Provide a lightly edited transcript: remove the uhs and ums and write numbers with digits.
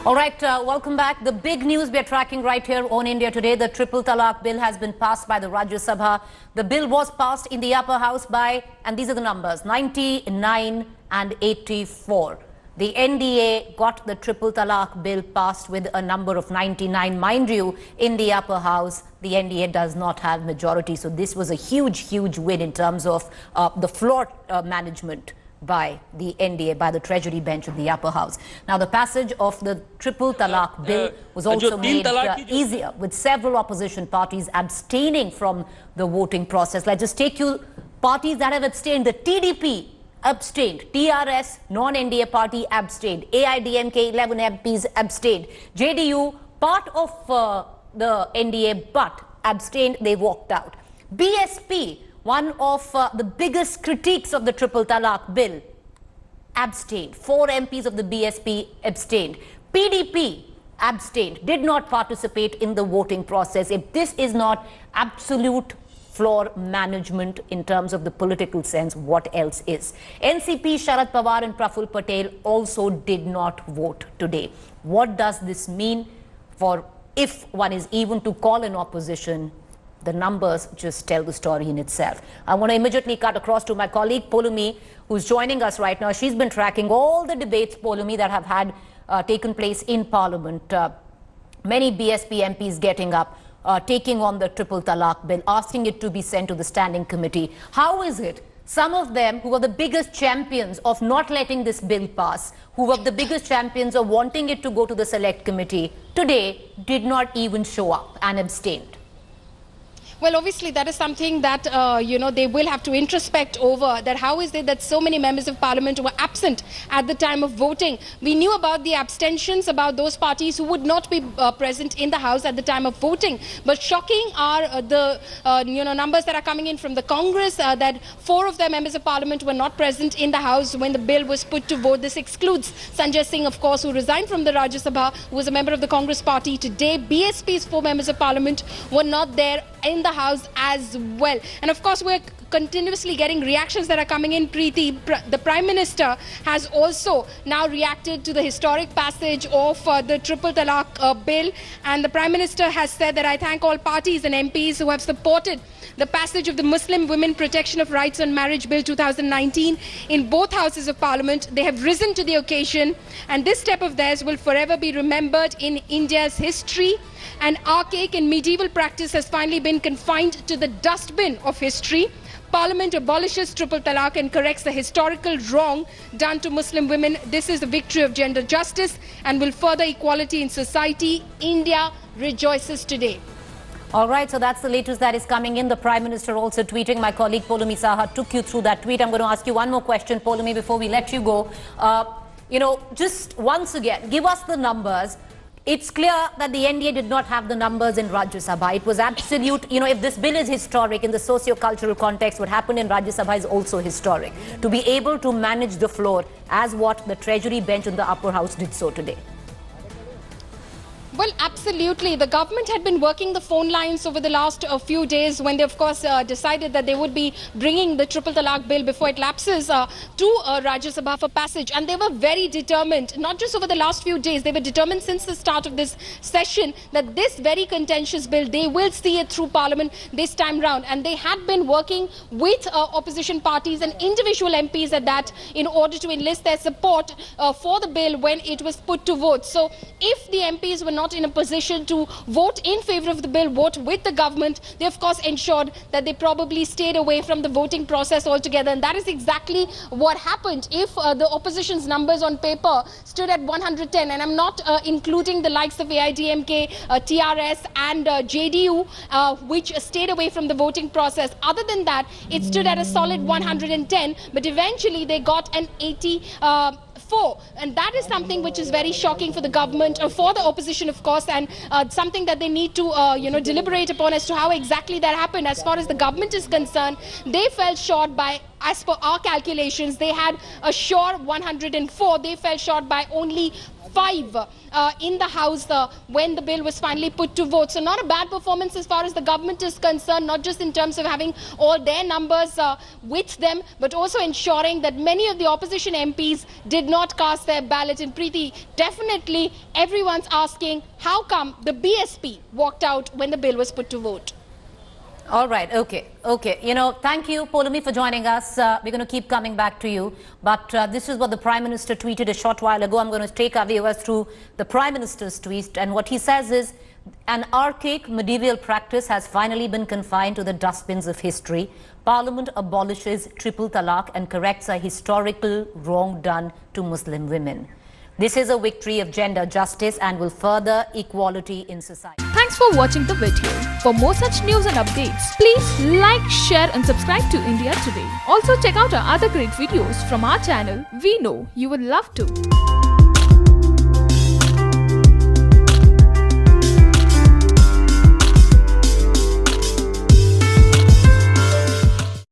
All right, welcome back. The big news we are tracking right here on India Today. The Triple Talaq Bill has been passed by the Rajya Sabha. The bill was passed in the upper house by, and these are the numbers, 99 and 84. The NDA got the Triple Talaq Bill passed with a number of 99. Mind you, in the upper house, the NDA does not have majority. So this was a huge win in terms of the floor management by the NDA, by the Treasury bench of the upper house. Now, the passage of the Triple Talaq Bill was also made easier, with several opposition parties abstaining from the voting process. Let's just take you parties that have abstained. The TDP abstained, TRS, non-NDA party abstained, AIDMK, 11 MPs abstained, JDU, part of the NDA but abstained, they walked out. BSP, one of the biggest critiques of the Triple Talaq Bill, abstained. 4 MPs of the BSP abstained. PDP abstained, did not participate in the voting process. If this is not absolute floor management in terms of the political sense, what else is? NCP, Sharad Pawar and Praful Patel also did not vote today. What does this mean for, if one is even to call an opposition? The numbers just tell the story in itself. I want to immediately cut across to my colleague Polumi, who's joining us right now. She's been tracking all the debates, Polumi, that have had taken place in Parliament. Many BSP MPs getting up, taking on the Triple Talaq Bill, asking it to be sent to the standing committee. How is it some of them who were the biggest champions of not letting this bill pass, who were the biggest champions of wanting it to go to the select committee, today did not even show up and abstained? Well, obviously, that is something that, they will have to introspect over, that how is it that so many members of parliament were absent at the time of voting. We knew about the abstentions, about those parties who would not be present in the house at the time of voting. But shocking are the, numbers that are coming in from the Congress, that 4 of their members of parliament were not present in the house when the bill was put to vote. This excludes Sanjay Singh, of course, who resigned from the Rajya Sabha, who was a member of the Congress party. Today, BSP's 4 members of parliament were not there in the house as well. And of course, we're continuously getting reactions that are coming in. Preeti, the Prime Minister has also now reacted to the historic passage of the Triple Talaq Bill. And the Prime Minister has said that I thank all parties and MPs who have supported the passage of the Muslim Women Protection of Rights on Marriage Bill 2019 in both houses of Parliament. They have risen to the occasion, and this step of theirs will forever be remembered in India's history. An archaic and medieval practice has finally been confined to the dustbin of history. Parliament abolishes Triple Talaq and corrects the historical wrong done to Muslim women. This is the victory of gender justice and will further equality in society. India rejoices today. All right, so that's the latest that is coming in. The Prime Minister also tweeting. My colleague Polumi Saha took you through that tweet. I'm going to ask you one more question, Polumi, before we let you go. Just once again, give us the numbers. It's clear that the NDA did not have the numbers in Rajya Sabha. It was absolute, if this bill is historic in the socio-cultural context, what happened in Rajya Sabha is also historic. To be able to manage the floor as what the Treasury bench in the upper house did so today. Well, absolutely. The government had been working the phone lines over the last few days when they, of course, decided that they would be bringing the Triple Talaq Bill before it lapses to Rajya Sabha for passage. And they were very determined, not just over the last few days, they were determined since the start of this session that this very contentious bill, they will see it through Parliament this time round. And they had been working with opposition parties and individual MPs at that in order to enlist their support for the bill when it was put to vote. So if the MPs were not in a position to vote in favor of the bill, vote with the government, they of course ensured that they probably stayed away from the voting process altogether. And that is exactly what happened. If the opposition's numbers on paper stood at 110, and I'm not including the likes of AIDMK, TRS and JDU, which stayed away from the voting process. Other than that, it stood at a solid 110, but eventually they got an 84. And that is something which is very shocking for the government, for the opposition, of course, and something that they need to, deliberate upon as to how exactly that happened. As far as the government is concerned, they fell short by, as per our calculations, they had a sure 104. They fell short by only 5 in the House when the bill was finally put to vote. So not a bad performance as far as the government is concerned, not just in terms of having all their numbers with them, but also ensuring that many of the opposition MPs did not cast their ballot. And Preeti, definitely everyone's asking how come the BSP walked out when the bill was put to vote. All right, okay. Thank you, Polumi, for joining us. We're going to keep coming back to you. But this is what the Prime Minister tweeted a short while ago. I'm going to take our viewers through the Prime Minister's tweet. And what he says is, an archaic medieval practice has finally been confined to the dustbins of history. Parliament abolishes triple talaq and corrects a historical wrong done to Muslim women. This is a victory of gender justice and will further equality in society. Thanks for watching the video. For more such news and updates, please like, share and subscribe to India Today. Also check out our other great videos from our channel. We know you will love to.